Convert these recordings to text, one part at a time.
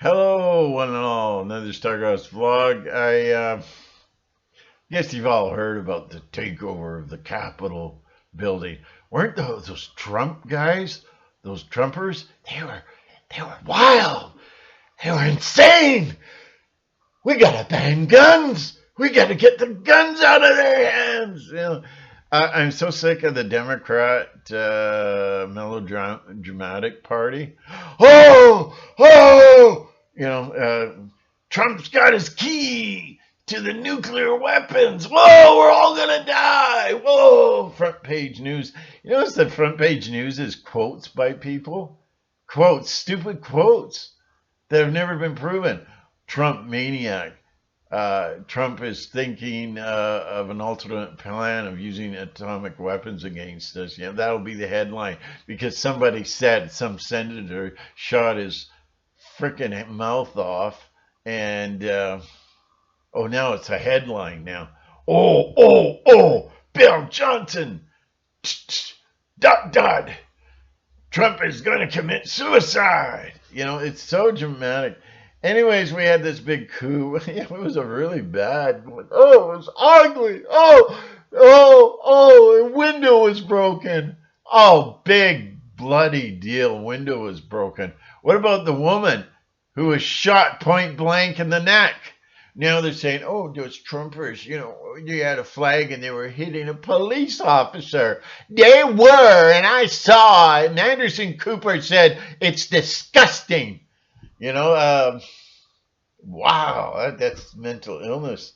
Hello, one and all. Another Stargods vlog. I guess you've all heard about the takeover of the Capitol building. Weren't those Trump guys, those Trumpers? They were wild. They were insane. We gotta ban guns. We gotta get the guns out of their hands. I'm so sick of the Democrat melodramatic party. Oh! Trump's got his key to the nuclear weapons. Whoa, we're all gonna die. Whoa, front page news. You notice the front page news is quotes by people? Quotes, stupid quotes that have never been proven. Trump maniac. Trump is thinking of an alternate plan of using atomic weapons against us. Yeah, that'll be the headline because somebody said some senator shot his freaking mouth off, and now it's a headline now. Bill Johnson, dot. Trump is going to commit suicide. It's so dramatic. Anyways, we had this big coup. It was a really bad one. Oh, it was ugly. A window was broken. Oh, big bloody deal. Window was broken. What about the woman who was shot point blank in the neck? Now they're saying, those Trumpers, they had a flag and they were hitting a police officer. They were, and I saw it. And Anderson Cooper said, it's disgusting. Wow, that's mental illness.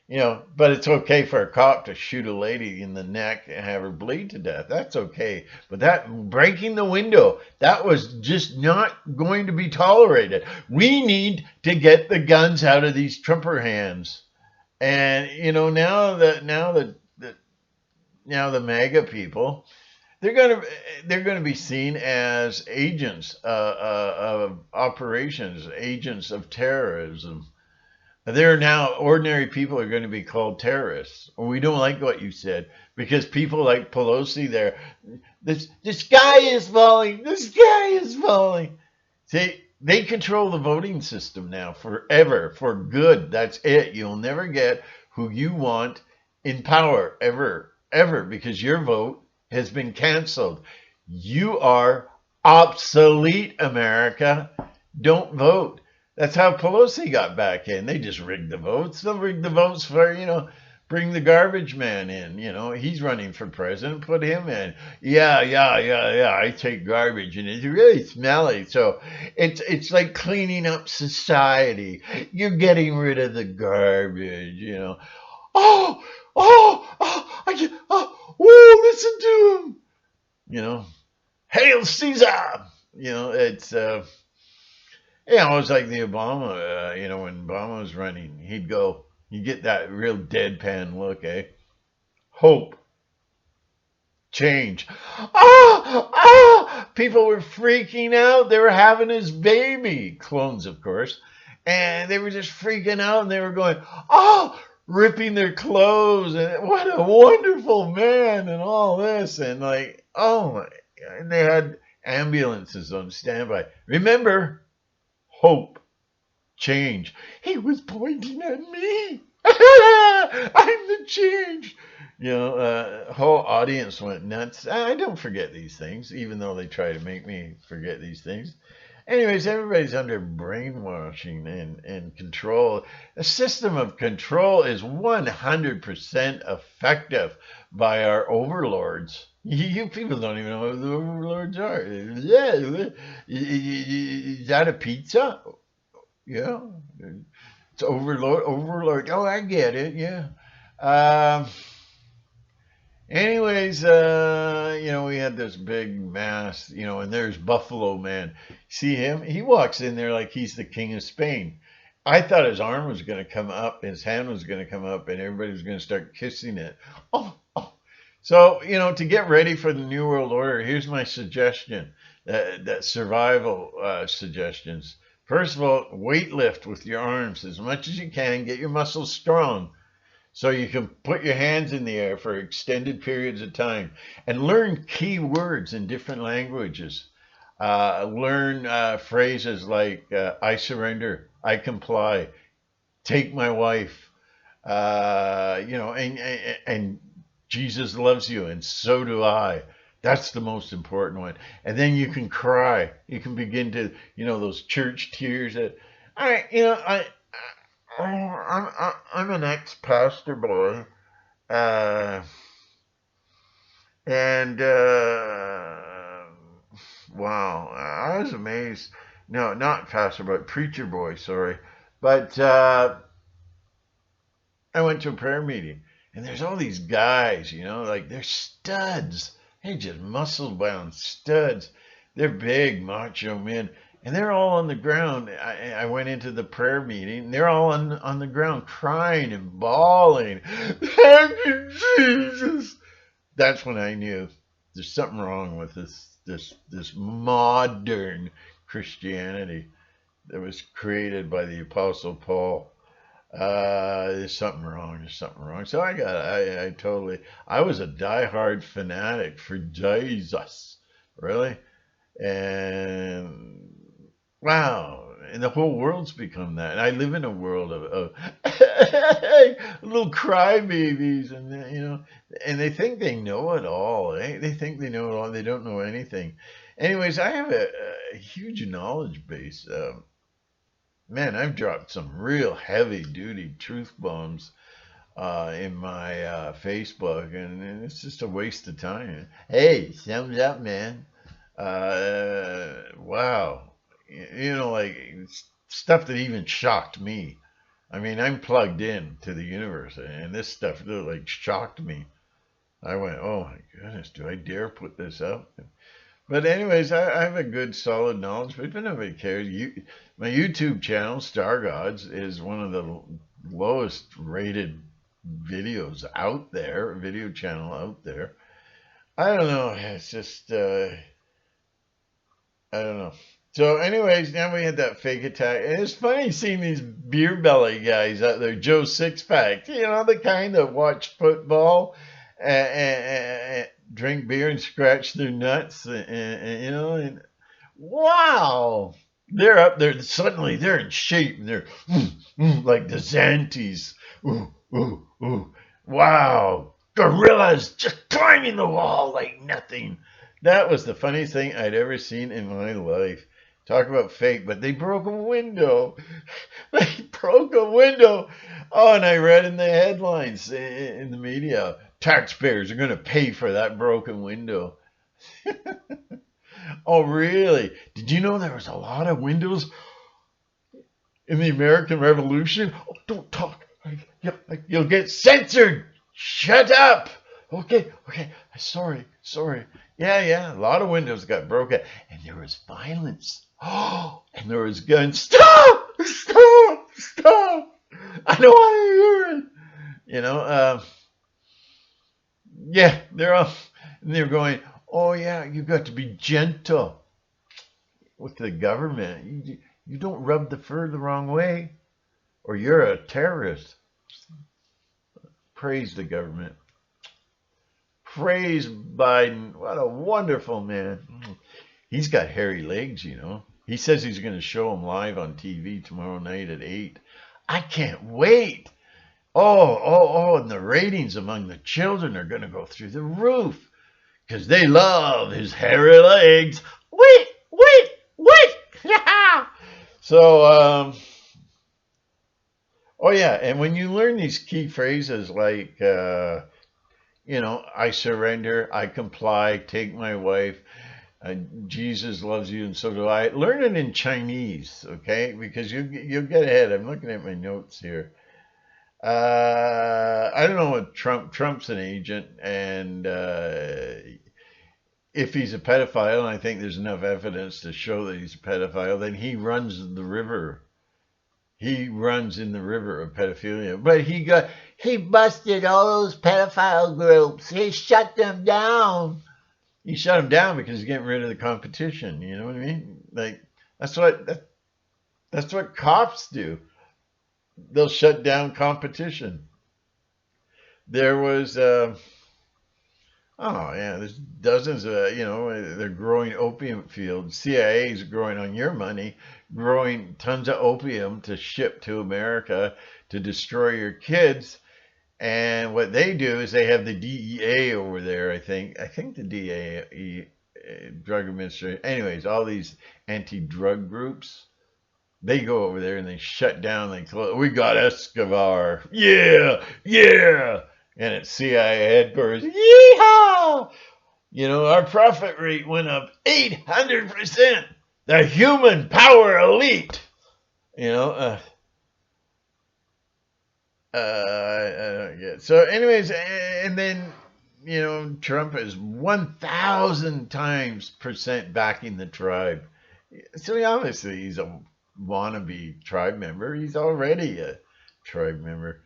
But it's okay for a cop to shoot a lady in the neck and have her bleed to death. That's okay. But that breaking the window, that was just not going to be tolerated. We need to get the guns out of these Trumper hands. And now the MAGA people, they're going to be seen as agents of operations, agents of terrorism. There now, ordinary people are going to be called terrorists. We don't like what you said because people like Pelosi there, the sky is falling. The sky is falling. See, they control the voting system now forever, for good. That's it. You'll never get who you want in power ever, because your vote has been canceled. You are obsolete, America. Don't vote. That's how Pelosi got back in. They just rigged the votes. They'll rig the votes for, bring the garbage man in. He's running for president. Put him in. Yeah. I take garbage and it's really smelly. So it's like cleaning up society. You're getting rid of the garbage, listen to him. Hail Caesar. It's it's like the Obama, when Obama was running, he'd get that real deadpan look, eh? Hope. Change. People were freaking out. They were having his baby. Clones, of course. And they were just freaking out and they were going, ripping their clothes. And what a wonderful man and all this. And like, and they had ambulances on standby. Remember, hope, change. He was pointing at me. I'm the change. Whole audience went nuts. I don't forget these things, even though they try to make me forget these things. Anyways, everybody's under brainwashing and control. A system of control is 100% effective by our overlords. You people don't even know who the overlords are. Yeah, is that a pizza? Yeah, it's overlord. Oh, I get it. Yeah. Anyways, we had this big mass, and there's Buffalo Man. See him? He walks in there like he's the king of Spain. I thought his arm was going to come up, his hand was going to come up, and everybody was going to start kissing it. So, to get ready for the New World Order, here's my suggestion, that survival suggestions. First of all, weight lift with your arms as much as you can. Get your muscles strong so you can put your hands in the air for extended periods of time and learn key words in different languages. Learn phrases like I surrender, I comply, take my wife, and Jesus loves you, and so do I. That's the most important one. And then you can cry. You can begin to, those church tears. I'm an ex-pastor boy, uh, and wow, I was amazed. No, not pastor, but preacher boy. Sorry, but I went to a prayer meeting, and there's all these guys, like they're studs. They're just muscle bound studs. They're big, macho men, and they're all on the ground. I went into the prayer meeting, and they're all on the ground crying and bawling. Thank you, Jesus. That's when I knew there's something wrong with this modern Christianity that was created by the Apostle Paul. There's something wrong. There's something wrong. So I was a diehard fanatic for Jesus, really. And wow, and the whole world's become that. And I live in a world of little crybabies, and they think they know it all. They think they know it all. They don't know anything. Anyways, I have a huge knowledge base. Man, I've dropped some real heavy duty truth bombs in my Facebook, and it's just a waste of time. Hey, thumbs up, man. Wow. Like stuff that even shocked me. I mean, I'm plugged in to the universe, and this stuff really shocked me. I went, oh my goodness, do I dare put this up? But anyways, I have a good solid knowledge, but if nobody cares, my YouTube channel, Stargods, is one of the lowest rated videos out there, video channel out there. I don't know. It's just, I don't know. So anyways, now we had that fake attack. And it's funny seeing these beer belly guys out there, Joe Sixpack, the kind that watch football and drink beer and scratch their nuts, and wow, they're up there. Suddenly they're in shape, and they're like the Xanties. Ooh, ooh, ooh. Wow, gorillas just climbing the wall like nothing. That was the funniest thing I'd ever seen in my life. Talk about fake, but they broke a window. They broke a window. Oh, and I read in the headlines in the media, taxpayers are going to pay for that broken window. Oh, really? Did you know there was a lot of in the American Revolution? Oh, don't talk. You'll get censored. Shut up. Okay. Sorry. Yeah. A lot of windows got broken, and there was violence. Oh, and there was guns. Stop. I don't want to hear it. Yeah, they're going, oh yeah, you got to be gentle with the government. You don't rub the fur the wrong way, or you're a terrorist. Praise the government. Praise Biden. What a wonderful man. He's got hairy legs, He says he's going to show them live on TV tomorrow night at 8. I can't wait. Oh, and the ratings among the children are going to go through the roof because they love his hairy legs. Wait. So, oh yeah, and when you learn these key phrases like, I surrender, I comply, take my wife, Jesus loves you, and so do I. Learn it in Chinese, okay? Because you'll get ahead. I'm looking at my notes here. I don't know what Trump's an agent, and if he's a pedophile, and I think there's enough evidence to show that he's a pedophile, then he runs the river. He runs in the river of pedophilia. But he busted all those pedophile groups. He shut them down. He shut them down because he's getting rid of the competition. You know what I mean? Like that's what cops do. They'll shut down competition. There was Oh yeah, there's dozens of they're growing opium fields. CIA is growing on your money, growing tons of opium to ship to America to destroy your kids. And what they do is they have the DEA over there. I think the DEA, Drug Administration. Anyways, all these anti-drug groups, they go over there and they shut down. They close. We got Escobar. Yeah, yeah. And at CIA headquarters, yeehaw! Our profit rate went up 800%. The human power elite. You know, I don't get. So, anyways, and then Trump is 1,000 times percent backing the tribe. So obviously he's a wannabe tribe member. He's already a tribe member.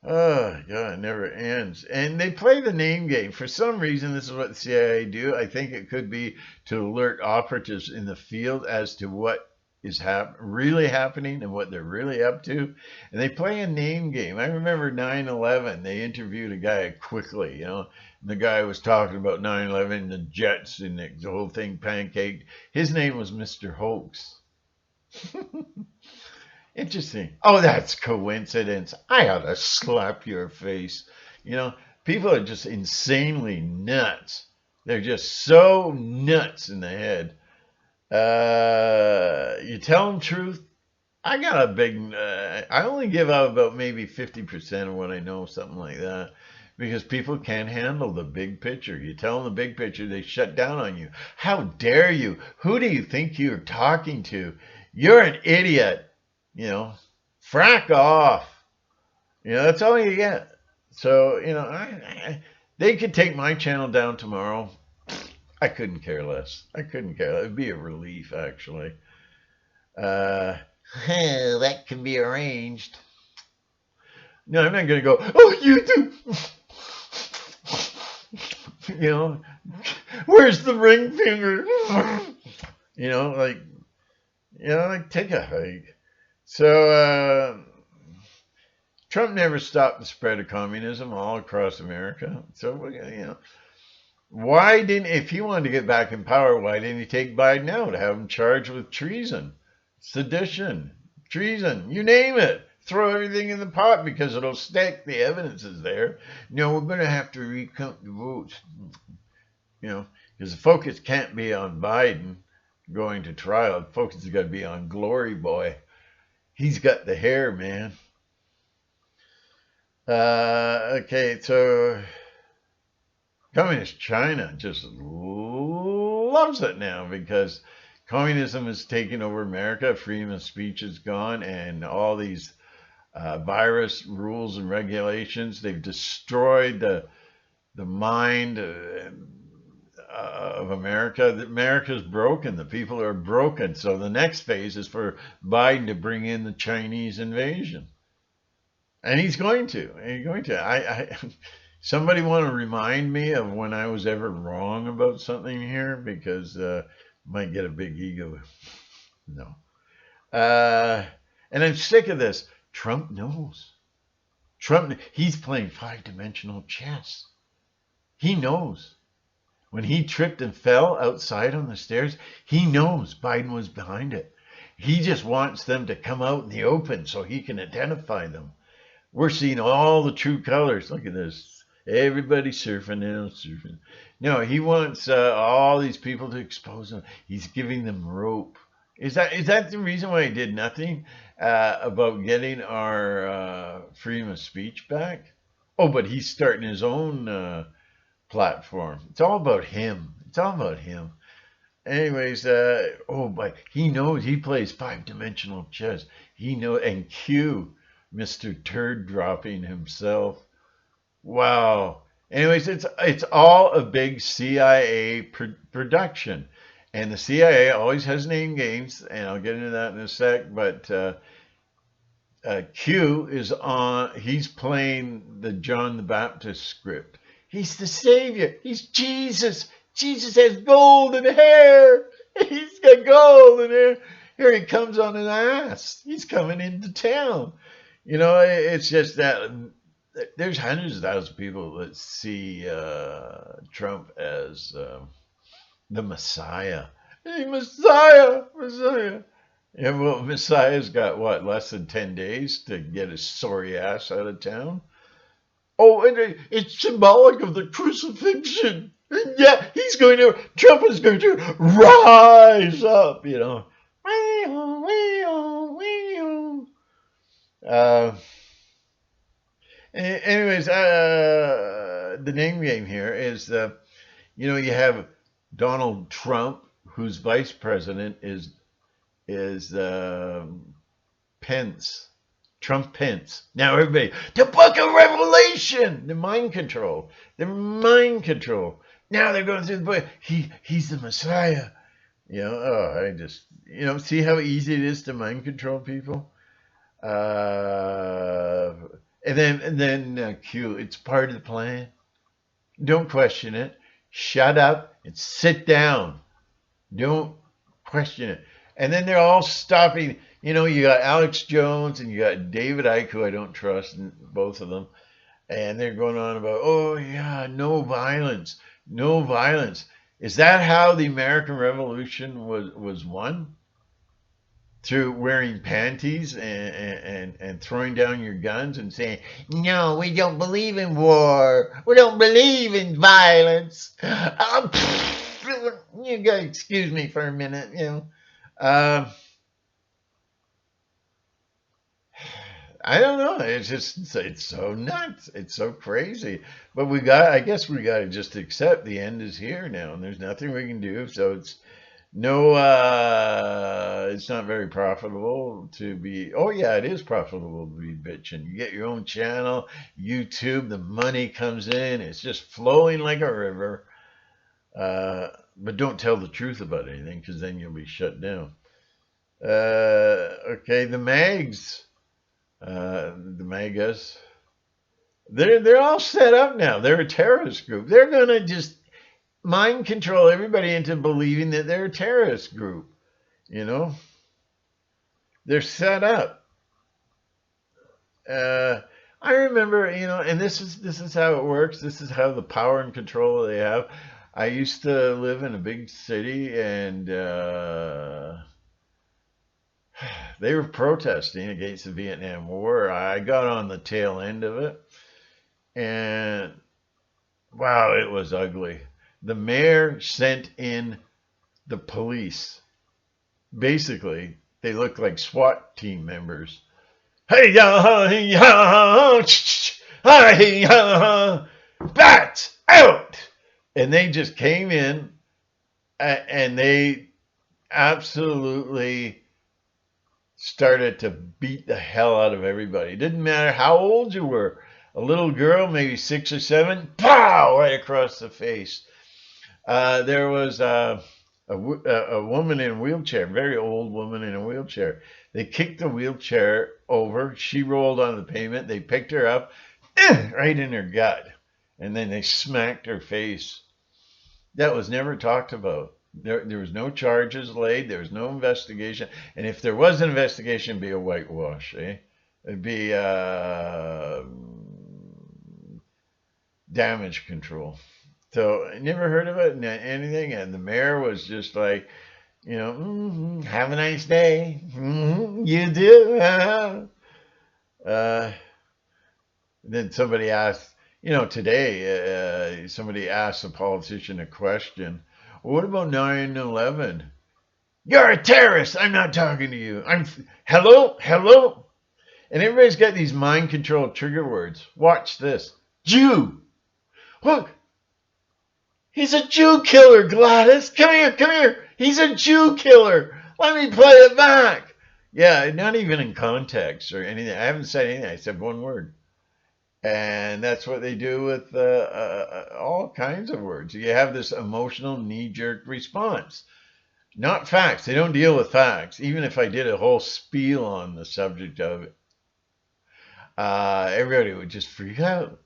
Oh God, it never ends. And they play the name game. For some reason, this is what the CIA do. I think it could be to alert operatives in the field as to what is really happening and what they're really up to. And they play a name game. I remember 9/11. They interviewed a guy quickly, and the guy was talking about 9/11, the jets, and the whole thing pancaked. His name was Mr. Hoax. Interesting. Oh, that's coincidence. I ought to slap your face. You know, people are just insanely nuts. They're just so nuts in the head. You tell them truth. I got a big. I only give out about maybe 50% of what I know, something like that, because people can't handle the big picture. You tell them the big picture, they shut down on you. How dare you? Who do you think you're talking to? You're an idiot. Frack off. That's all you get. So, they could take my channel down tomorrow. I couldn't care less. I couldn't care less. It'd be a relief, actually. That can be arranged. No, I'm not going to go, oh, YouTube. Where's the ring finger? Take a hike. So, Trump never stopped the spread of communism all across America. So, why didn't, if he wanted to get back in power, why didn't he take Biden out, have him charged with treason, sedition, treason, you name it? Throw everything in the pot because it'll stick. The evidence is there. We're going to have to recount the votes, because the focus can't be on Biden going to trial. The focus has got to be on Glory Boy. He's got the hair, man. Okay, so Communist China just loves it now because communism is taking over America. Freedom of speech is gone, and all these virus rules and regulations, they've destroyed the mind of America. America's broken. The people are broken. So the next phase is for Biden to bring in the Chinese invasion, and he's going to. Somebody want to remind me of when I was ever wrong about something here, because might get a big ego. No. And I'm sick of this. Trump knows. He's playing 5-dimensional chess. He knows. When he tripped and fell outside on the stairs, he knows Biden was behind it. He just wants them to come out in the open so he can identify them. We're seeing all the true colors. Look at this. Everybody surfing now, surfing. No, he wants all these people to expose them. He's giving them rope. Is that the reason why he did nothing about getting our freedom of speech back? Oh, but he's starting his own platform. It's all about him. It's all about him. Anyways, but he knows. He plays 5-dimensional chess. He knows. And Q, Mr. Turd dropping himself. Wow. Anyways, it's all a big CIA production. And the CIA always has name games, and I'll get into that in a sec, but Q is he's playing the John the Baptist script. He's the savior. He's Jesus. Jesus has golden hair. He's got golden hair. Here he comes on an ass. He's coming into town. It's just that there's hundreds of thousands of people that see Trump as the Messiah. Hey, Messiah, Messiah. Yeah, well, Messiah's got what, less than 10 days to get his sorry ass out of town? Oh, and it's symbolic of the crucifixion. And yeah, Trump is going to rise up, you know. Uh, anyways, the name game here is, you have Donald Trump, whose vice president is Pence. Trump Pence. Now everybody, the book of Revelation, the mind control. Now they're going through the book. He's the Messiah. I just, see how easy it is to mind control people. And then Q. It's part of the plan. Don't question it. Shut up and sit down. Don't question it. And then they're all stopping. You got Alex Jones and you got David Icke, who I don't trust, both of them. And they're going on about, oh, yeah, no violence. No violence. Is that how the American Revolution was won? Through wearing panties and throwing down your guns and saying, no, we don't believe in war. We don't believe in violence. You gotta excuse me for a minute, I don't know. It's so nuts. It's so crazy. But I guess we got to just accept the end is here now, and there's nothing we can do. So it's not very profitable to be. Oh yeah, it is profitable to be bitching. You get your own channel, YouTube. The money comes in. It's just flowing like a river. But don't tell the truth about anything, because then you'll be shut down. Okay, the mags. The MAGAs, they're all set up now. They're a terrorist group. They're gonna just mind control everybody into believing that they're a terrorist group. They're set up. I remember, and this is how it works. This is how the power and control they have. I used to live in a big city, and they were protesting against the Vietnam War. I got on the tail end of it, and wow, it was ugly. The mayor sent in the police. Basically, they looked like SWAT team members. Hey, bats out! And they just came in, and they absolutely started to beat the hell out of everybody. It didn't matter how old you were. A little girl, maybe 6 or 7, pow, right across the face. There was a woman in a wheelchair, very old woman in a wheelchair. They kicked the wheelchair over. She rolled on the pavement. They picked her up, right in her gut. And then they smacked her face. That was never talked about. There was no charges laid. There was no investigation. And if there was an investigation, it'd be a whitewash. It'd be damage control. So I never heard of it, anything. And the mayor was just like, have a nice day. You do. Then somebody asked, today, somebody asked a politician a question. What about 9/11? You're a terrorist. I'm not talking to you. Hello? And everybody's got these mind control trigger words. Watch this. Jew. Look. He's a Jew killer, Gladys. Come here. He's a Jew killer. Let me play it back. Yeah, not even in context or anything. I haven't said anything. I said one word. And that's what they do with all kinds of words. You have this emotional knee-jerk response. Not facts. They don't deal with facts. Even if I did a whole spiel on the subject of it, everybody would just freak out.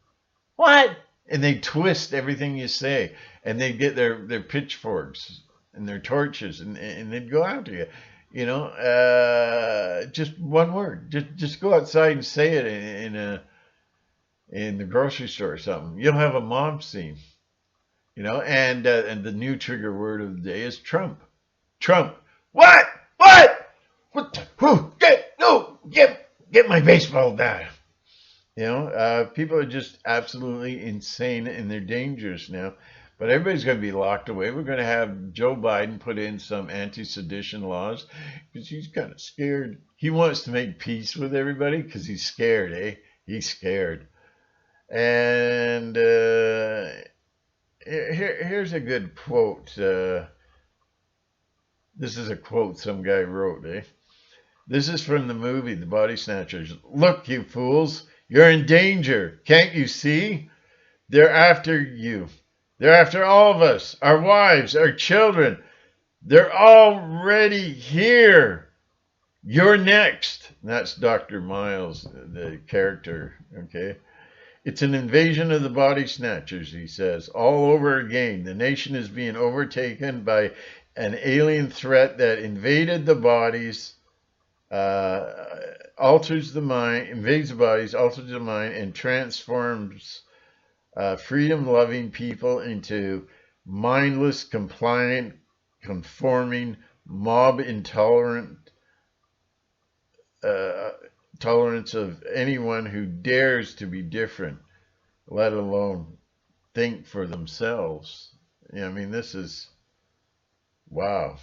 What? And they twist everything you say. And they get their pitchforks and their torches, and they'd go after you. Just one word. Just go outside and say it in the grocery store or something, you'll have a mob scene, and the new trigger word of the day is Trump. Trump. What? What? What? Who? Get my baseball bat. People are just absolutely insane and they're dangerous now. But everybody's going to be locked away. We're going to have Joe Biden put in some anti-sedition laws because he's kind of scared. He wants to make peace with everybody because he's scared, eh? He's scared. And here's a good quote. This is a quote some guy wrote, eh? This is from the movie, The Body Snatchers. Look, you fools, you're in danger. Can't you see? They're after you. They're after all of us, our wives, our children. They're already here. You're next. That's Dr. Miles, the character, okay? It's an invasion of the body snatchers, he says, all over again. The nation is being overtaken by an alien threat that invaded the bodies, alters the mind, invades the bodies, alters the mind, and transforms freedom-loving people into mindless, compliant, conforming, mob-intolerant tolerance of anyone who dares to be different, let alone think for themselves. This is, wow.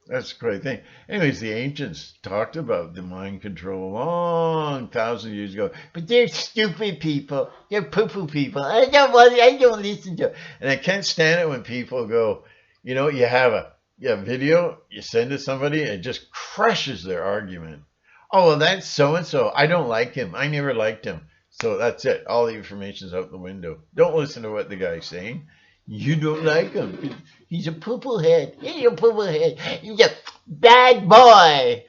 That's a great thing. Anyways, the ancients talked about the mind control a long thousand years ago. But they're stupid people. They're poo-poo people. I don't listen to them. And I can't stand it when people go, you have a video, you send it to somebody, and it just crushes their argument. Oh, well, that's so-and-so. I don't like him. I never liked him. So that's it. All the information's out the window. Don't listen to what the guy's saying. You don't like him. He's a poo-poo head. He's a poo-poo head. He's a bad boy.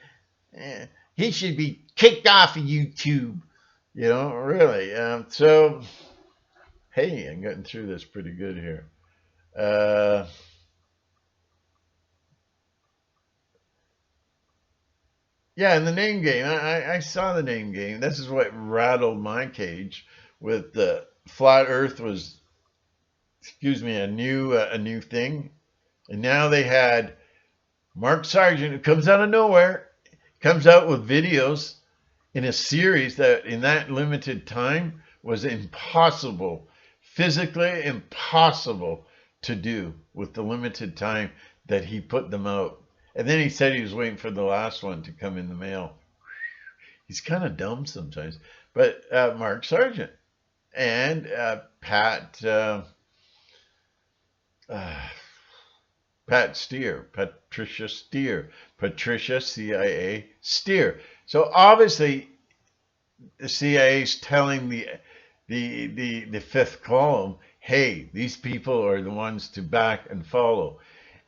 He should be kicked off of YouTube. Really. So, hey, I'm getting through this pretty good here. Yeah, and the name game. I saw the name game. This is what rattled my cage with the flat Earth was, a new thing. And now they had Mark Sargent, who comes out of nowhere, comes out with videos in a series that in that limited time was impossible, physically impossible to do with the limited time that he put them out. And then he said he was waiting for the last one to come in the mail. He's kind of dumb sometimes. But Mark Sargent and Patricia Patricia, CIA Steer. So obviously the CIA is telling the fifth column, hey, these people are the ones to back and follow.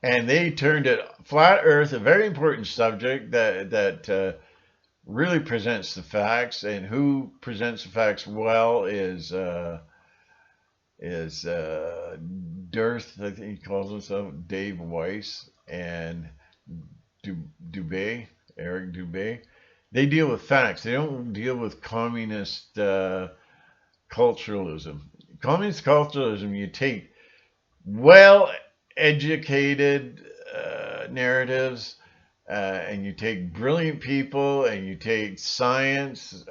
And they turned it flat Earth, a very important subject that really presents the facts. And who presents the facts well is Dearth, I think he calls himself, Dave Weiss and Eric Dubé. They deal with facts. They don't deal with communist culturalism. Communist culturalism, you take well-educated narratives and you take brilliant people and you take science,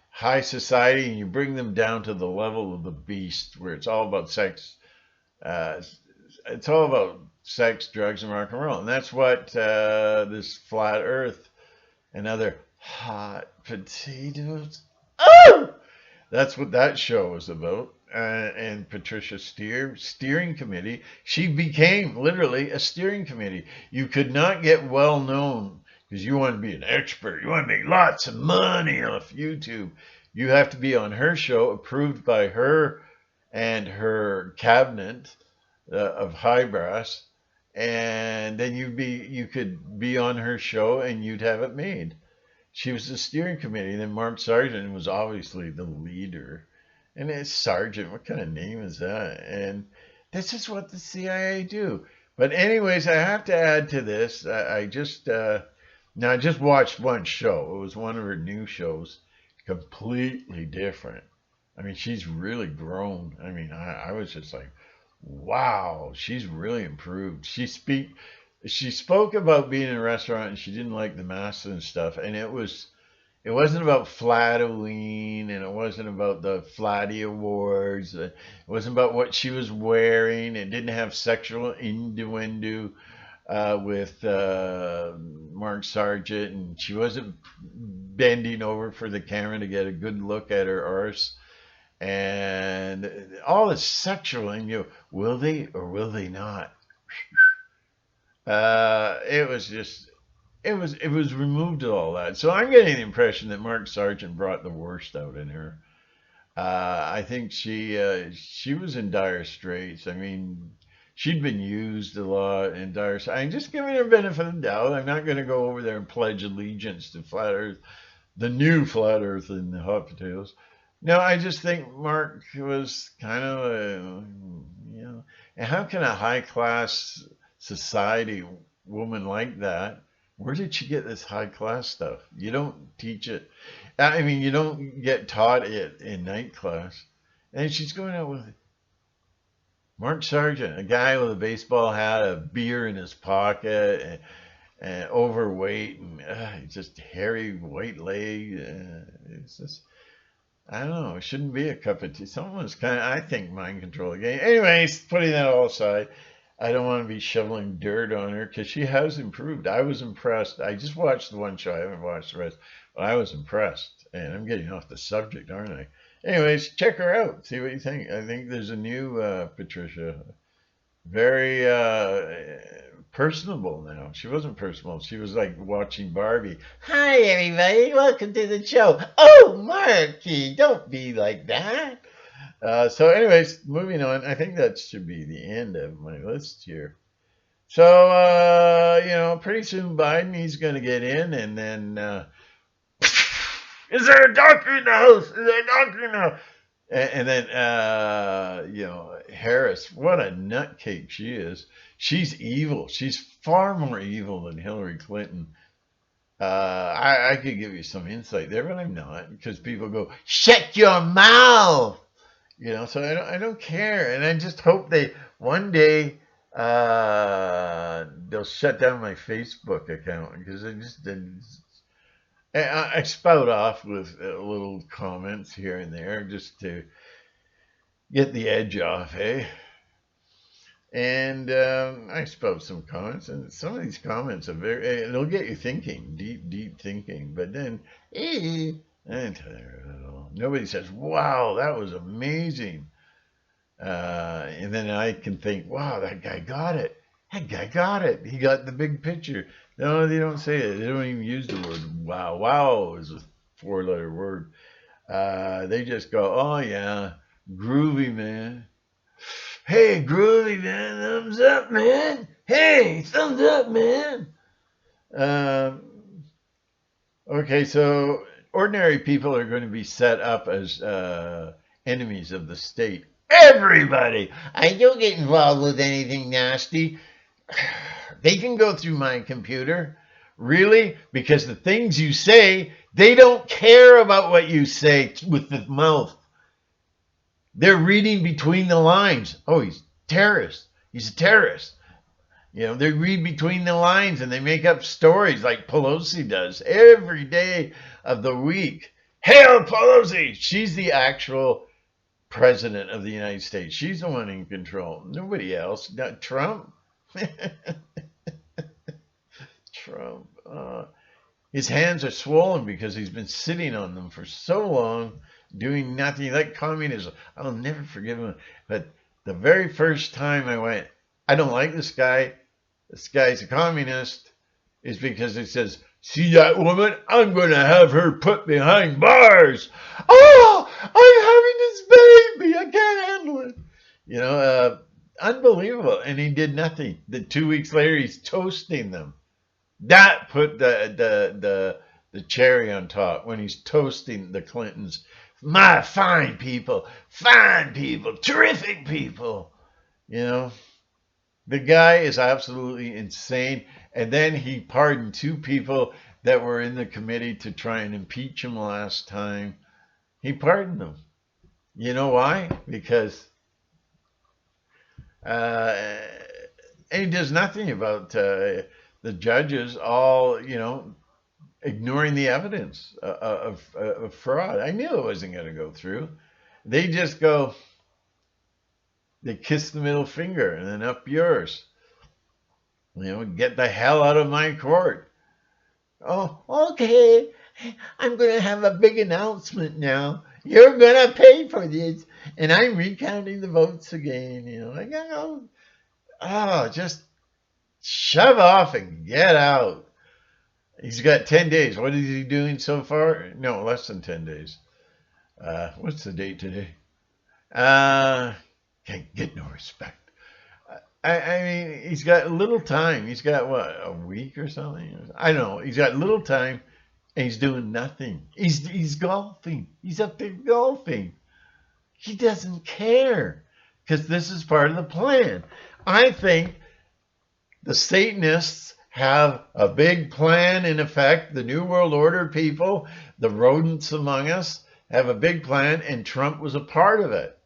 high society, and you bring them down to the level of the beast where it's all about sex. It's all about sex, drugs, and rock and roll. And that's what this flat Earth and other hot potatoes. Oh! That's what that show was about. And Patricia steering committee. She became literally a steering committee. You could not get well known because you want to be an expert. You want to make lots of money off YouTube. You have to be on her show, approved by her and her cabinet of high brass, and then you could be on her show and you'd have it made. She was the steering committee, and then Mark Sargent was obviously the leader. And it's Sargent, what kind of name is that? And this is what the CIA do. But anyways, I have to add to this. I just watched one show. It was one of her new shows, completely different. I mean, she's really grown. I mean, I was just like, wow, she's really improved. She spoke about being in a restaurant and she didn't like the masks and stuff, and it wasn't about Flatoween, and it wasn't about the Flatty Awards. It wasn't about what she was wearing. It didn't have sexual innuendo with Mark Sargent, and she wasn't bending over for the camera to get a good look at her arse. And all this sexual innuendo, will they or will they not? It was just it was removed of all that. So I'm getting the impression that Mark Sargent brought the worst out in her. I think she was in dire straits. I mean, she'd been used a lot in dire straits. I'm just giving her benefit of the doubt. I'm not going to go over there and pledge allegiance to Flat Earth, the new Flat Earth in the hot potatoes. No, I just think Mark was kind of and how can a high class society woman like that? Where did she get this high class stuff? You don't teach it. I mean, you don't get taught it in night class. And she's going out with Mark Sargent, a guy with a baseball hat, a beer in his pocket, and overweight, and just hairy white leg. It's just, I don't know. It shouldn't be a cup of tea. Someone's kind of, I think, mind control again. Anyways, putting that all aside, I don't want to be shoveling dirt on her because she has improved. I was impressed. I just watched the one show. I haven't watched the rest, but I was impressed. And I'm getting off the subject, aren't I? Anyways, check her out. See what you think. I think there's a new Patricia. Very personable now. She wasn't personable. She was like watching Barbie. Hi, everybody. Welcome to the show. Oh, Marky, don't be like that. So anyways, moving on. I think that should be the end of my list here. So, pretty soon Biden, he's going to get in, and then, is there a doctor in the house? Is there a doctor in the house? And then, Harris, what a nutcake she is. She's evil. She's far more evil than Hillary Clinton. I could give you some insight there, but I'm not, because people go, shut your mouth. So I don't care, and I just hope one day they'll shut down my Facebook account because I spout off with little comments here and there just to get the edge off, eh? And I spout some comments, and some of these comments are it'll get you thinking, deep thinking, but then nobody says, wow, that was amazing. And then I can think, wow, that guy got it. That guy got it. He got the big picture. No, they don't say it. They don't even use the word wow. Wow is a 4-letter word. They just go, oh, yeah, groovy, man. Hey, groovy, man, thumbs up, man. Hey, thumbs up, man. Okay, so ordinary people are going to be set up as enemies of the state. Everybody! I don't get involved with anything nasty. They can go through my computer. Really? Because the things you say, they don't care about what you say with the mouth. They're reading between the lines. Oh, he's a terrorist. He's a terrorist. They read between the lines and they make up stories like Pelosi does every day of the week. Hail Pelosi! She's the actual president of the United States. She's the one in control. Nobody else. Not Trump. Trump. His hands are swollen because he's been sitting on them for so long, doing nothing. Like communism. I'll never forgive him. But the very first time I went, I don't like this guy. This guy's a communist. Is because he says, see that woman? I'm going to have her put behind bars. Oh, I'm having this baby. I can't handle it. Unbelievable. And he did nothing. 2 weeks later, he's toasting them. That put the cherry on top when he's toasting the Clintons. My fine people, terrific people. The guy is absolutely insane. And then he pardoned 2 people that were in the committee to try and impeach him last time. He pardoned them. You know why? Because uh, and he does nothing about the judges all, ignoring the evidence of fraud. I knew it wasn't going to go through. They just go, they kiss the middle finger and then up yours. Get the hell out of my court. Oh, okay. I'm going to have a big announcement now. You're going to pay for this. And I'm recounting the votes again. Just shove off and get out. He's got 10 days. What is he doing so far? No, less than 10 days. What's the date today? Can't get no respect. I mean, he's got little time. He's got, what, a week or something? I don't know. He's got little time, and he's doing nothing. He's golfing. He's up there golfing. He doesn't care, because this is part of the plan. I think the Satanists have a big plan in effect. The New World Order people, the rodents among us, have a big plan, and Trump was a part of it.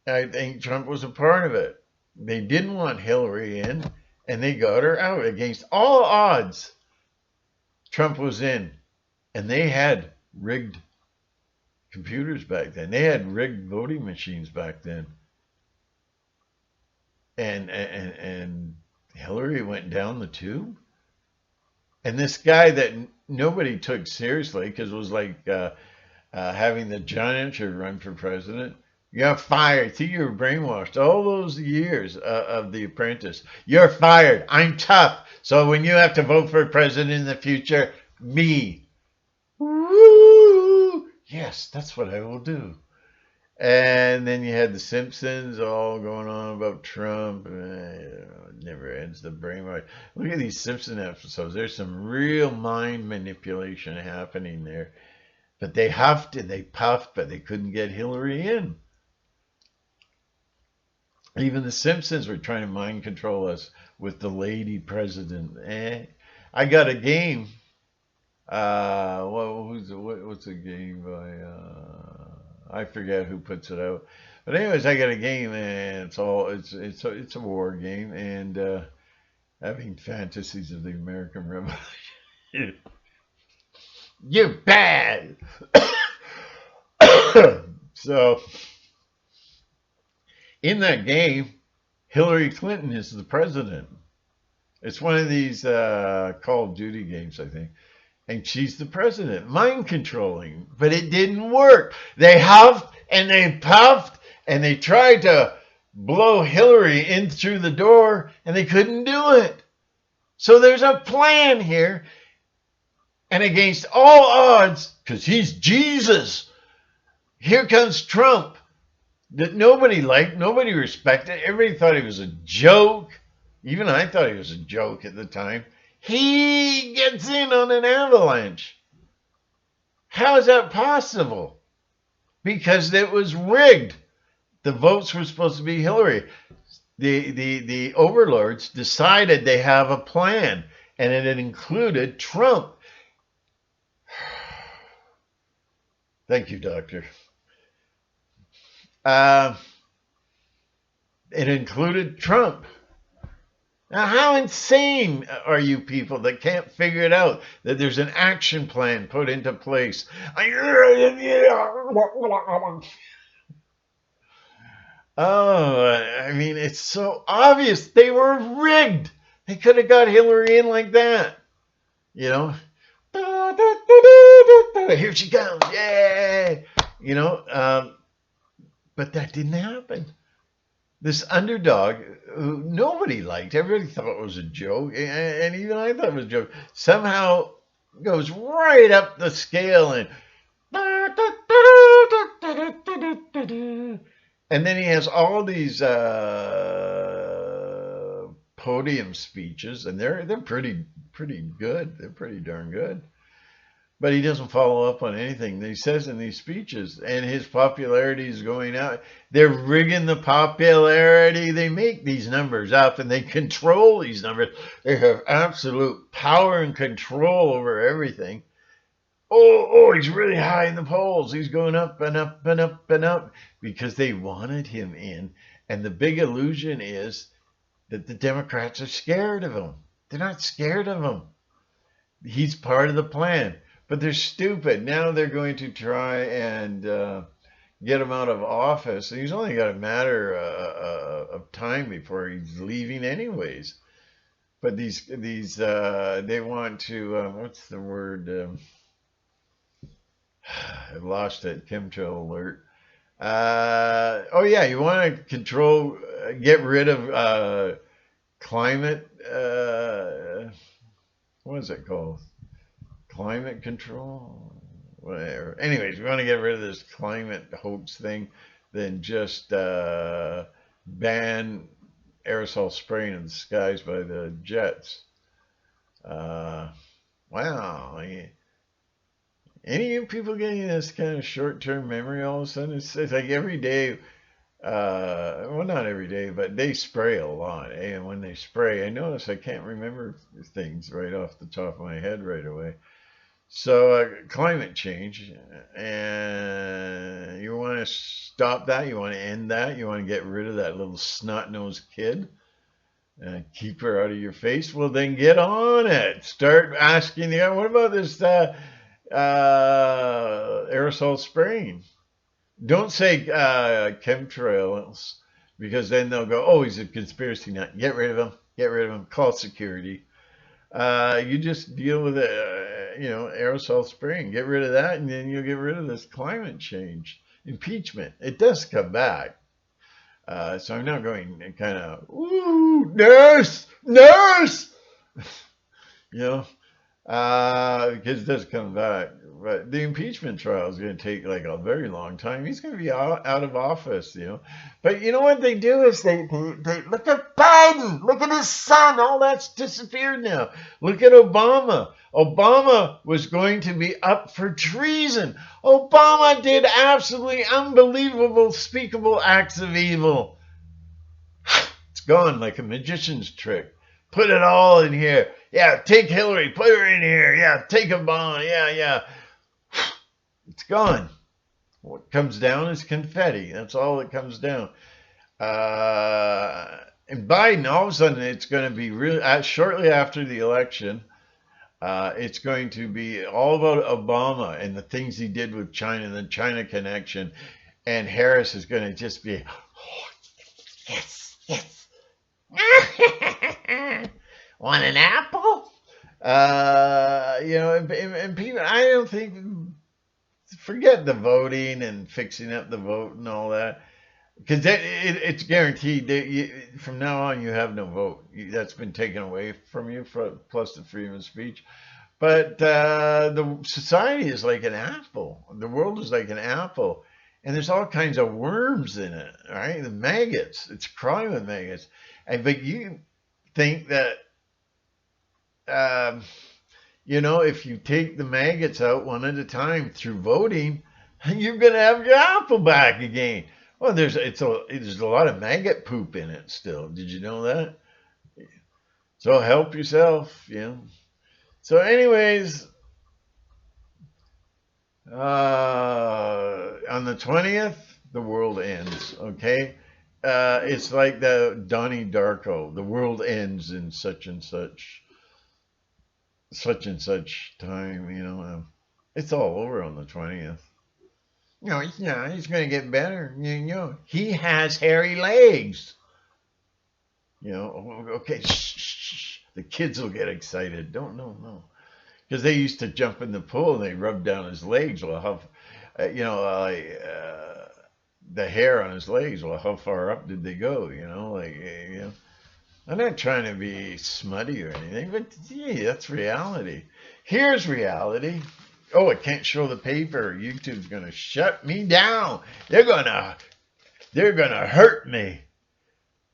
I think Trump was a part of it. They didn't want Hillary in, and they got her out. Against all odds, Trump was in, and they had rigged computers back then. They had rigged voting machines back then. And Hillary went down the tube. And this guy that nobody took seriously, because it was like having the giant run for president. You're fired. See, you were brainwashed all those years of The Apprentice. You're fired. I'm tough. So when you have to vote for president in the future, me. Woo! Yes, that's what I will do. And then you had the Simpsons all going on about Trump. It never ends, the brainwash. Look at these Simpson episodes. There's some real mind manipulation happening there. But they huffed and they puffed, but they couldn't get Hillary in. Even the Simpsons were trying to mind control us with the lady president. I got a game. What's a game by? I forget who puts it out. But anyways, I got a game, and it's a war game, and having fantasies of the American Revolution. You're bad. So. In that game, Hillary Clinton is the president. It's one of these Call of Duty games, I think. And she's the president, mind controlling. But it didn't work. They huffed and they puffed and they tried to blow Hillary in through the door and they couldn't do it. So there's a plan here. And against all odds, because he's Jesus, here comes Trump. That nobody liked, nobody respected. Everybody thought he was a joke. Even I thought he was a joke at the time. He gets in on an avalanche. How is that possible? Because it was rigged. The votes were supposed to be Hillary. The overlords decided they have a plan, and it included Trump. Thank you, Doctor. It included Trump. Now, how insane are you people that can't figure it out, that there's an action plan put into place? Oh, I mean, it's so obvious. They were rigged. They could have got Hillary in like that. Here she comes. Yay! But that didn't happen. This underdog, who nobody liked, everybody thought it was a joke, and even I thought it was a joke, somehow goes right up the scale and then he has all these podium speeches, and they're pretty good. They're pretty darn good. But he doesn't follow up on anything that he says in these speeches, and his popularity is going out. They're rigging the popularity. They make these numbers up, and they control these numbers. They have absolute power and control over everything. oh, he's really high in the polls. He's going up and up and up and up because they wanted him in. And the big illusion is that the Democrats are scared of him. They're not scared of him. He's part of the plan, but they're stupid. Now they're going to try and get him out of office. He's only got a matter of time before he's leaving anyways. But these they want to what's the word? I've lost it. Chemtrail alert. Oh yeah, you want to control, get rid of climate. What is it called? Climate control? Whatever. Anyways, we want to get rid of this climate hoax thing, then just ban aerosol spraying in the skies by the jets. Wow. Any of you people getting this kind of short-term memory all of a sudden? It's like every day, well, not every day, but they spray a lot. And when they spray, I notice I can't remember things right off the top of my head right away. So climate change, and you want to stop that, you want to end that, you want to get rid of that little snot-nosed kid and keep her out of your face. Well, then get on it. Start asking the guy, what about this aerosol spraying? Don't say chemtrails, because then they'll go, oh, he's a conspiracy nut. Get rid of him. Get rid of him. Call security. You just deal with it, aerosol spraying. Get rid of that, and then you'll get rid of this climate change. Impeachment. It does come back. So I'm not going kind of, ooh, nurse, because it does come back. But the impeachment trial is going to take like a very long time. He's going to be out of office, But you know what they do is they look at Biden, look at his son, all that's disappeared now. Look at Obama. Obama was going to be up for treason. Obama did absolutely unbelievable, unspeakable acts of evil. It's gone like a magician's trick. Put it all in here. Yeah, take Hillary, put her in here. Yeah, take Obama. Yeah. It's gone. What comes down is confetti. That's all that comes down. And Biden, all of a sudden, it's going to be really shortly after the election. It's going to be all about Obama and the things he did with China, the China connection. And Harris is going to just be, oh, yes. Want an apple? And people, I don't think, forget the voting and fixing up the vote and all that, because it's guaranteed that from now on you have no vote. That's been taken away from you, plus the freedom of speech. But the society is like an apple. The world is like an apple. And there's all kinds of worms in it, right? The maggots. It's crawling with maggots. But you think that, if you take the maggots out one at a time through voting, you're going to have your apple back again. Well, there's a lot of maggot poop in it still. Did you know that? So help yourself, So anyways, on the 20th, the world ends, okay? It's like the Donnie Darko. The world ends in such and such time, It's all over on the 20th. He's going to get better. He has hairy legs. Okay, shh. The kids will get excited. No. Because they used to jump in the pool and they rubbed down his legs. Well, how, the hair on his legs. Well, how far up did they go? I'm not trying to be smutty or anything, but that's reality. Here's reality. Oh, I can't show the paper. YouTube's gonna shut me down. They're gonna hurt me.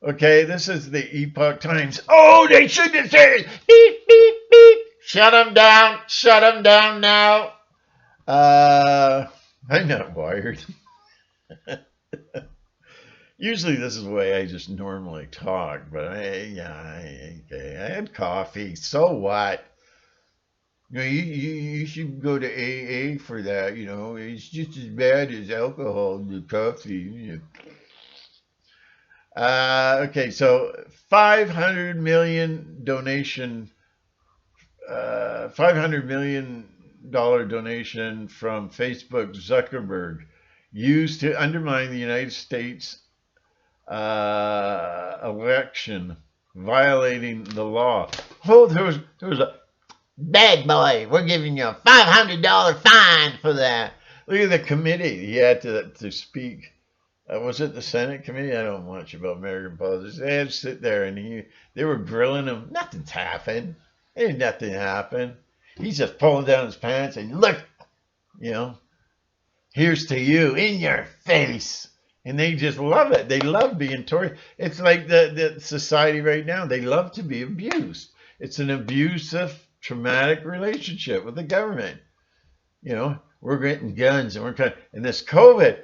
Okay, this is the Epoch Times. Oh, they shouldn't have said beep beep beep. Shut them down now. I'm not wired. Usually this is the way I just normally talk, but I had coffee. So what? You know, you should go to AA for that. You know, it's just as bad as alcohol, the coffee. You know. Okay, so 500 million donation, $500 million donation from Facebook Zuckerberg used to undermine the United States election, violating the law. Oh, there was a bad boy. We're giving you a $500 fine for that. Look at the committee he had to speak. Was it the Senate committee? I don't know much about American politics. They had to sit there and they were grilling him. Nothing's happened. Ain't nothing happened. He's just pulling down his pants and look, you know, here's to you in your face. And they just love it. They love being tortured. It's like the society right now. They love to be abused. It's an abusive, traumatic relationship with the government. You know, we're getting guns and this COVID.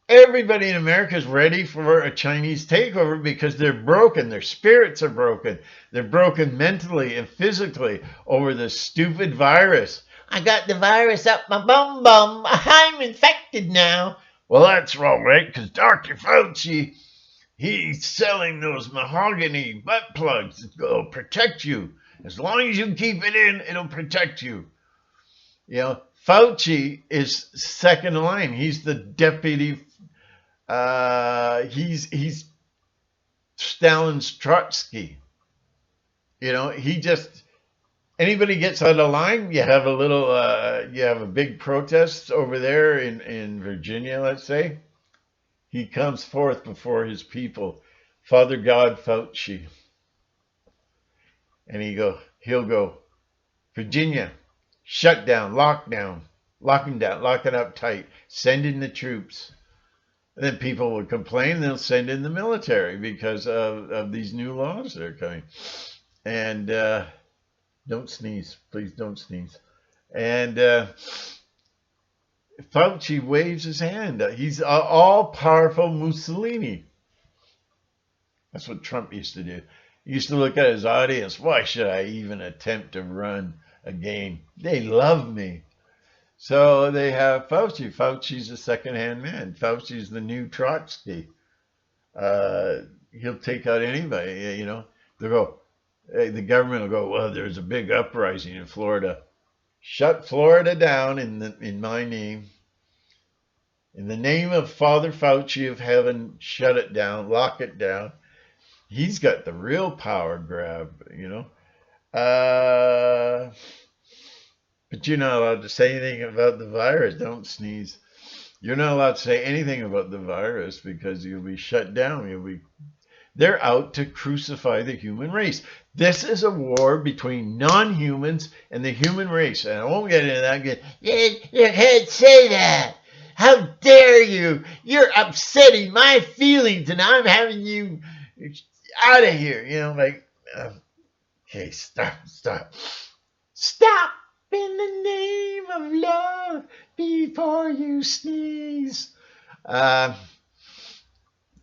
Everybody in America is ready for a Chinese takeover because they're broken. Their spirits are broken. They're broken mentally and physically over this stupid virus. I got the virus up my bum bum. I'm infected now. Well, that's all right, because Dr. Fauci, he's selling those mahogany butt plugs. It'll protect you. As long as you keep it in, it'll protect you. You know, Fauci is second line. He's the deputy. He's Stalin's Trotsky. You know, he just anybody gets out of line, you have a big protest over there in Virginia, let's say. He comes forth before his people, Father God Fauci, and he'll go, Virginia, shut down, locking down, locking up tight, send in the troops. And then people will complain, and they'll send in the military because of these new laws that are coming. And don't sneeze, please don't sneeze. And Fauci waves his hand. He's all-powerful Mussolini. That's what Trump used to do. He used to look at his audience. Why should I even attempt to run again? They love me. So they have Fauci. Fauci's a second-hand man. Fauci's the new Trotsky. He'll take out anybody, you know. They'll go, the government will go, well, there's a big uprising in Florida. Shut Florida down in my name. In the name of Father Fauci of heaven, shut it down, lock it down. He's got the real power grab, you know. But you're not allowed to say anything about the virus. Don't sneeze. You're not allowed to say anything about the virus because you'll be shut down. They're out to crucify the human race. This is a war between non-humans and the human race. And I won't get into that again. You can't say that. How dare you? You're upsetting my feelings and I'm having you out of here. You know, like, okay, stop. Stop in the name of love before you sneeze.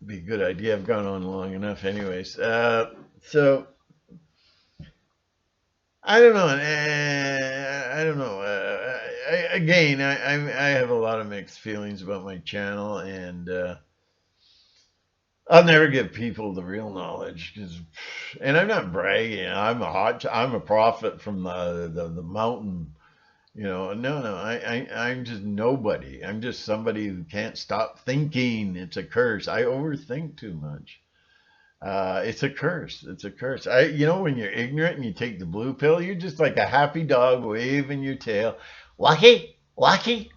Be a good idea. I've gone on long enough anyways. So I don't know. I don't know. I have a lot of mixed feelings about my channel, and I'll never give people the real knowledge, and I'm not bragging. I'm a prophet from the mountain. You know, no. I'm just nobody. I'm just somebody who can't stop thinking. It's a curse. I overthink too much. It's a curse. It's a curse. You know, when you're ignorant and you take the blue pill, you're just like a happy dog waving your tail. Wacky, woof,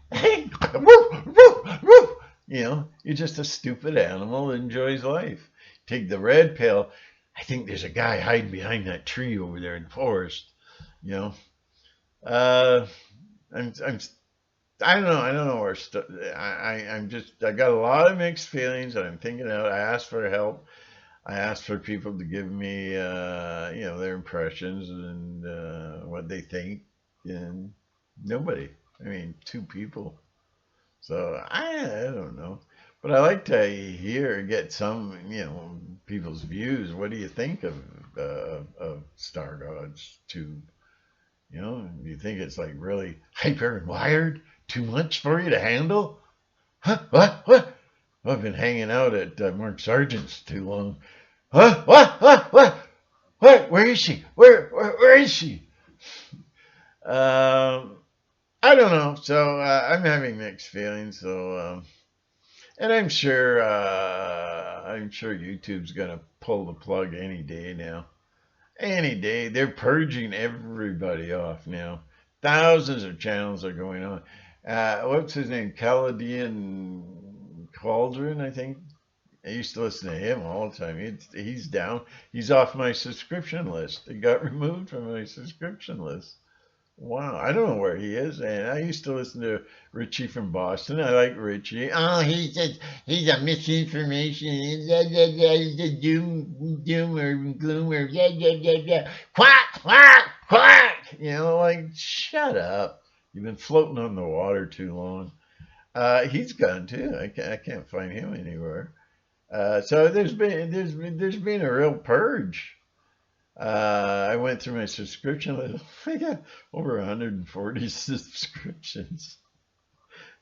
woof, woof. You know, you're just a stupid animal that enjoys life. Take the red pill. I think there's a guy hiding behind that tree over there in the forest. You know, I don't know. I don't know where. I got a lot of mixed feelings, and I'm thinking out. I asked for help. I asked for people to give me, their impressions and what they think, and nobody. I mean, two people. So I don't know, but I like to get some, people's views. What do you think of Stargods tube? You know, do you think it's like really hyper and wired? Too much for you to handle? Huh? What? I've been hanging out at Mark Sargent's too long. Huh? What? Where is she? Where is she? Um, I don't know. So I'm having mixed feelings. So and I'm sure YouTube's gonna pull the plug any day now. Any day. They're purging everybody off now. Thousands of channels are going on. What's his name? Caladian Cauldron, I think. I used to listen to him all the time. He's down. He's off my subscription list. He got removed from my subscription list. Wow, I don't know where he is. And I used to listen to Richie from Boston. I like Richie. Oh, he's a misinformation. He's a doomer, gloomer. Quack. You know, like shut up. You've been floating on the water too long. He's gone too. I can't find him anywhere. So there's been a real purge. I went through my subscription list. I got over 140 subscriptions.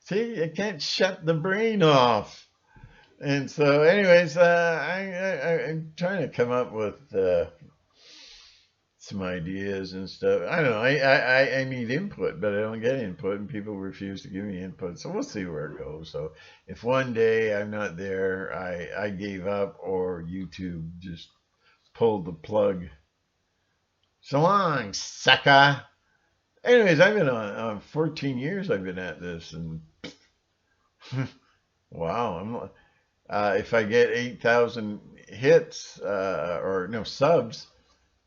See, I can't shut the brain off. And so, anyways, I'm trying to come up with some ideas and stuff. I don't know. I need input, but I don't get input, and people refuse to give me input. So we'll see where it goes. So if one day I'm not there, I gave up, or YouTube just pulled the plug. So long, sucker. Anyways, I've been on 14 years. I've been at this, and wow, if I get 8,000 hits or no subs,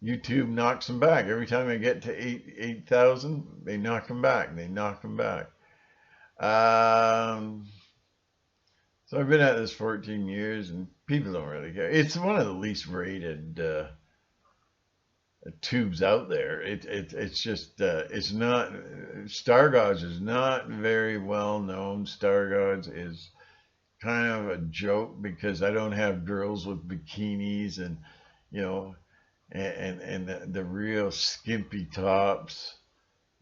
YouTube knocks them back. Every time I get to 8,000, they knock them back. So I've been at this 14 years, and people don't really care. It's one of the least rated tubes out there. It's just it's not. Stargods is not very well known. Stargods is kind of a joke because I don't have girls with bikinis and you know and the real skimpy tops.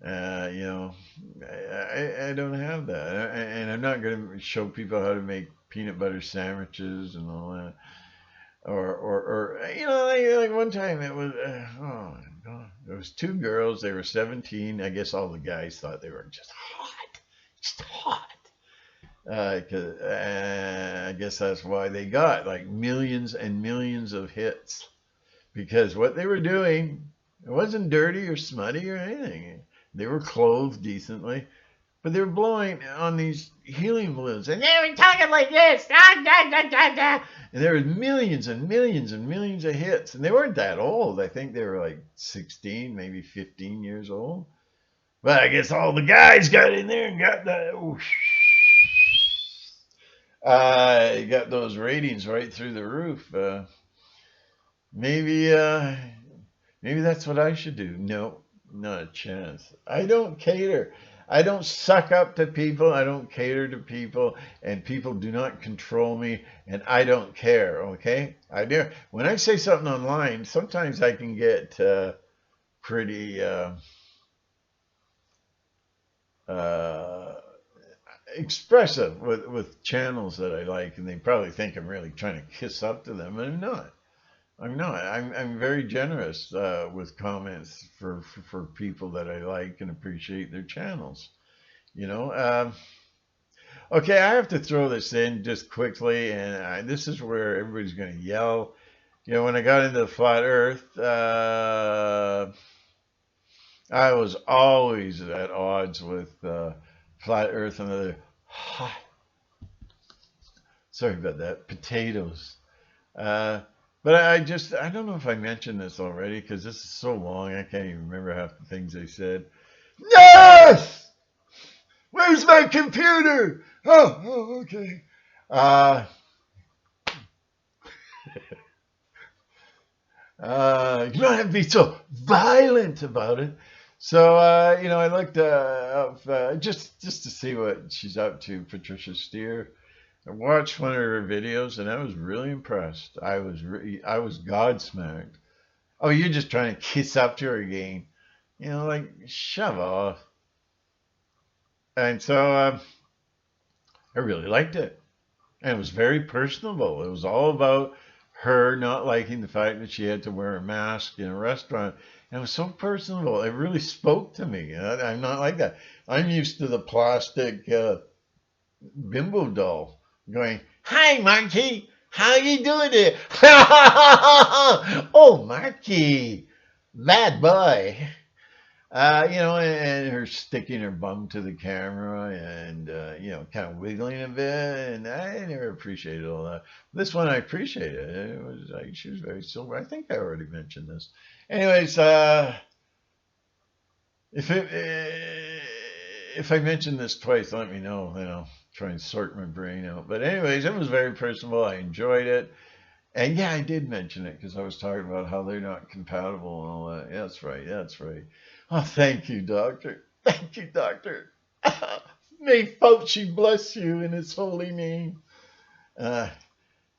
You know, I don't have that, and I'm not going to show people how to make peanut butter sandwiches and all that. Or you know, like one time it was oh my god, there was two girls. They were 17. I guess all the guys thought they were just hot. I guess that's why they got like millions and millions of hits, because what they were doing, it wasn't dirty or smutty or anything. They were clothed decently, but they were blowing on these helium balloons, and they were talking like this. And there were millions and millions and millions of hits, and they weren't that old. I think they were like 16, maybe 15 years old. But I guess all the guys got in there and got that. Got those ratings right through the roof. Maybe that's what I should do. No, not a chance. I don't cater. I don't suck up to people. I don't cater to people, and people do not control me, and I don't care. Okay, I do. When I say something online, sometimes I can get pretty expressive with channels that I like, and they probably think I'm really trying to kiss up to them, and I'm not. I'm very generous with comments for people that I like and appreciate their channels. You know. Okay, I have to throw this in just quickly, and this is where everybody's going to yell. You know, when I got into the flat Earth, I was always at odds with flat Earth and other. Sorry about that. Potatoes. But I don't know if I mentioned this already because this is so long I can't even remember half the things they said. Yes! Where's my computer? Oh, okay. You don't have to be so violent about it. So, you know, I looked up just to see what she's up to, Patricia Steer. I watched one of her videos and I was really impressed. I was gobsmacked. Oh, you're just trying to kiss up to her again. Like shove off. And so I really liked it. And it was very personable. It was all about her not liking the fact that she had to wear a mask in a restaurant. And it was so personable. It really spoke to me. I'm not like that. I'm used to the plastic bimbo doll going, "Hi, Marky. How you doing there?" "Oh, Marky. Bad boy." And her sticking her bum to the camera and, kind of wiggling a bit. And I never appreciated all that. This one I appreciated. It was like, she was very silver. I think I already mentioned this. Anyways, if if I mention this twice, let me know. Try and sort my brain out. But anyways, it was very personal. I enjoyed it. And yeah, I did mention it because I was talking about how they're not compatible and all that. Yeah, that's right. That's right. Oh, thank you, Doctor. Thank you, Doctor. May Fauci bless you in his holy name. Uh,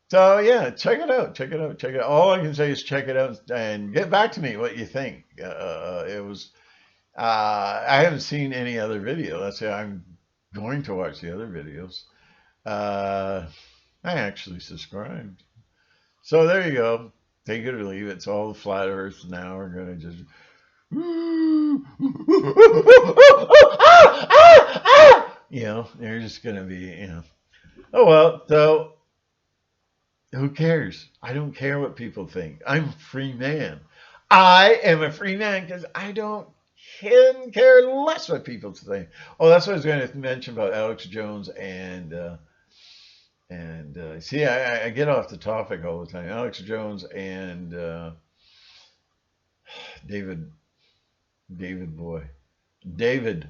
so yeah, check it out. Check it out. Check it out. All I can say is check it out and get back to me what you think. It was. I haven't seen any other video. That's why I'm going to watch the other videos. I actually subscribed. So there you go. Take it or leave it. It's all the flat earth now. We're going to just. They're just going to be. Oh, well. So who cares? I don't care what people think. I'm a free man. I am a free man because I don't care less what people think. Oh, that's what I was going to mention about Alex Jones and see, I get off the topic all the time. Alex Jones and David boy. David.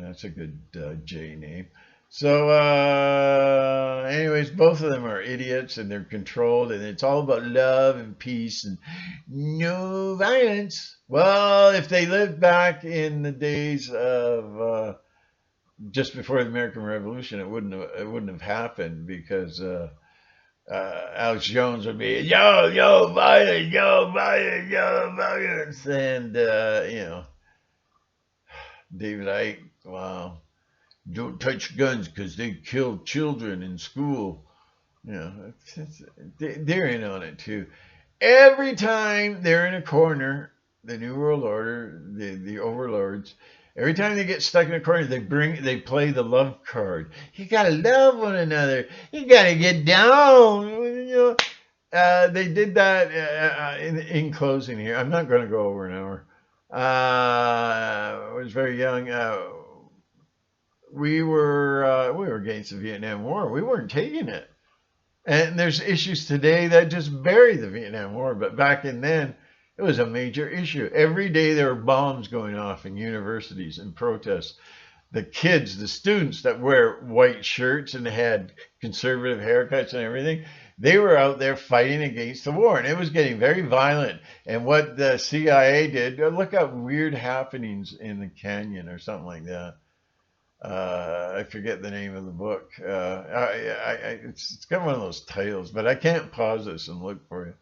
That's a good J name. So, anyways, both of them are idiots and they're controlled, and it's all about love and peace and no violence. Well, if they lived back in the days of just before the American Revolution, it wouldn't have happened because Alex Jones would be yo violence, yo violence, and David Icke, wow, don't touch guns because they kill children in school. They're in on it too. Every time they're in a corner, the New World Order, the overlords, every time they get stuck in a corner, they play the love card. You gotta love one another. You gotta get down. They did that in closing here. I'm not going to go over an hour. I was very young. We were against the Vietnam War. We weren't taking it. And there's issues today that just bury the Vietnam War, but back in then, it was a major issue. Every day there were bombs going off in universities and protests. The kids, the students that wear white shirts and had conservative haircuts and everything, they were out there fighting against the war, and it was getting very violent. And what the CIA did, look up Weird Happenings in the Canyon or something like that. I forget the name of the book. It's got one of those titles, but I can't pause this and look for it.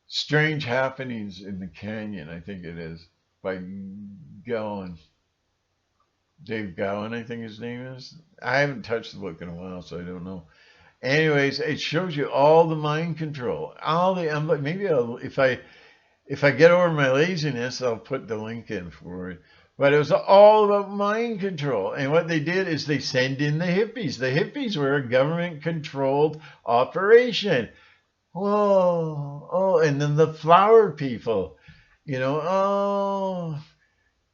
Strange Happenings in the Canyon, I think it is, by Gowan. Dave Gowan, I think his name is. I haven't touched the book in a while, so I don't know. Anyways, it shows you all the mind control. If I get over my laziness, I'll put the link in for it. But it was all about mind control. And what they did is they send in the hippies. The hippies were a government-controlled operation. Whoa, oh, and then the flower people,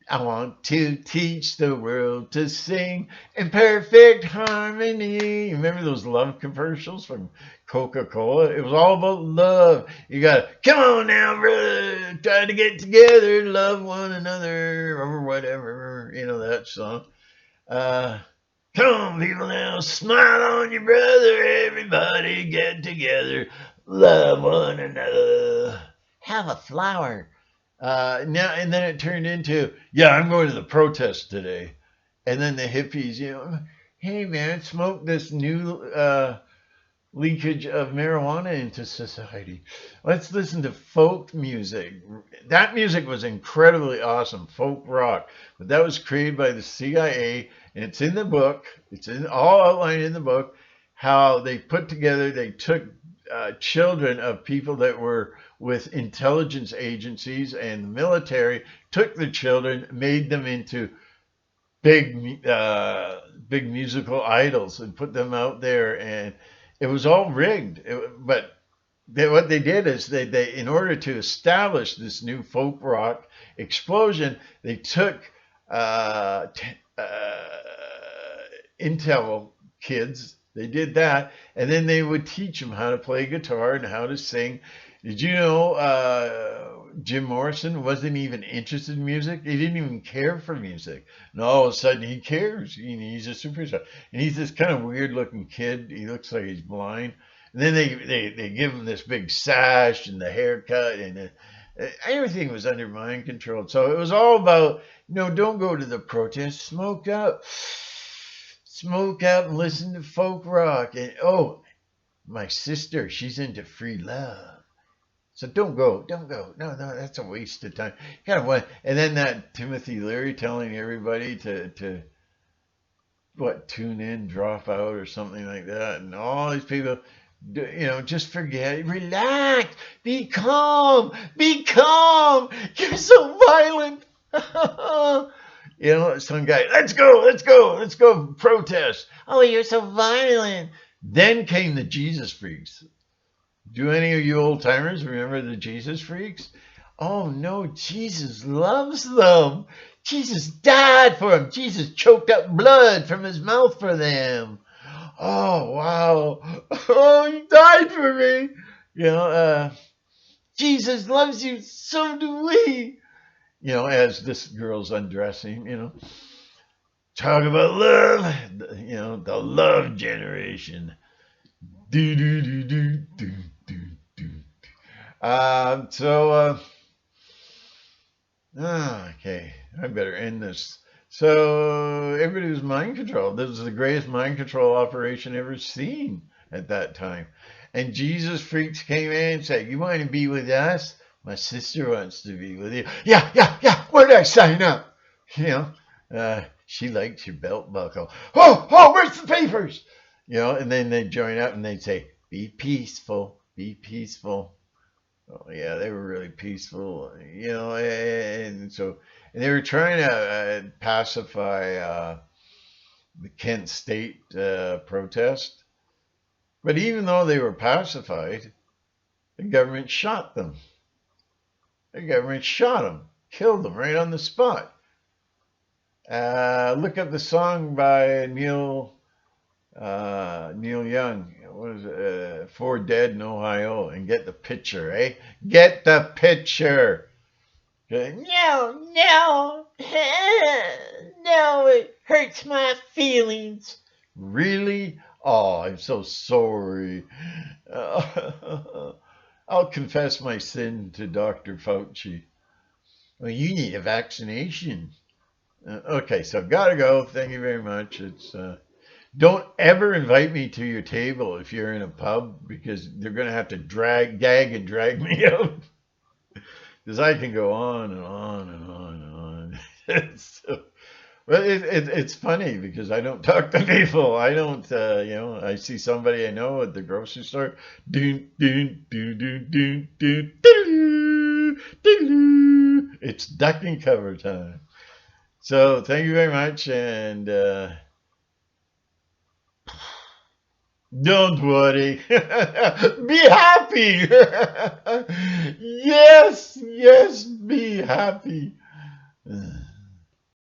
I want to teach the world to sing in perfect harmony. Remember those love commercials from Coca-Cola? It was all about love. You gotta, come on now, brother, try to get together, love one another, or whatever, that song. Come on, people now, smile on your brother, everybody get together, love one another, have a flower. Now and then it turned into, yeah, I'm going to the protest today. And then the hippies, hey man, smoke this new leakage of marijuana into society. Let's listen to folk music. That music was incredibly awesome, folk rock. But that was created by the CIA, and it's in the book. It's in all outlined in the book how they put together. They took children of people that were with intelligence agencies and the military, took the children, made them into big musical idols, and put them out there, and it was all rigged. But what they did is they in order to establish this new folk rock explosion, they took intel kids. They did that, and then they would teach them how to play guitar and how to sing. Did you know Jim Morrison wasn't even interested in music? He didn't even care for music. And all of a sudden he cares. He's a superstar. And he's this kind of weird looking kid. He looks like he's blind. And then they give him this big sash and the haircut, and everything was under mind control. So it was all about, don't go to the protest, smoke out and listen to folk rock. And my sister, she's into free love. So don't go. No, that's a waste of time. And then that Timothy Leary telling everybody to tune in, drop out, or something like that. And all these people, just forget, relax, be calm. You're so violent. Some guy, let's go protest. Oh, you're so violent. Then came the Jesus freaks. Do any of you old timers remember the Jesus freaks? Oh no, Jesus loves them. Jesus died for them. Jesus choked up blood from his mouth for them. Oh wow. Oh, he died for me. Jesus loves you, so do we. As this girl's undressing, talk about love, the love generation. Do do do do do do do. Okay, I better end this. So everybody was mind controlled. This was the greatest mind control operation ever seen at that time. And Jesus freaks came in and said, "You want to be with us? My sister wants to be with you." Yeah. Where did I sign up? She likes your belt buckle. Oh, where's the papers? And then they'd join up and they'd say, be peaceful. Oh, yeah, they were really peaceful, and they were trying to pacify the Kent State protest. But even though they were pacified, the government shot them. Killed them right on the spot. Look up the song by Neil Young. What is it? 4 Dead in Ohio, and get the picture, eh? Get the picture. Okay. No, it hurts my feelings. Really? Oh, I'm so sorry. I'll confess my sin to Dr. Fauci. Well, you need a vaccination. Okay, so gotta go. Thank you very much. Don't ever invite me to your table if you're in a pub, because they're going to have to gag and drag me out. Because I can go on and on and on and on. It's funny because I don't talk to people. I don't, I see somebody I know at the grocery store. It's ducking cover time. So thank you very much, and don't worry. Be happy. Yes, be happy.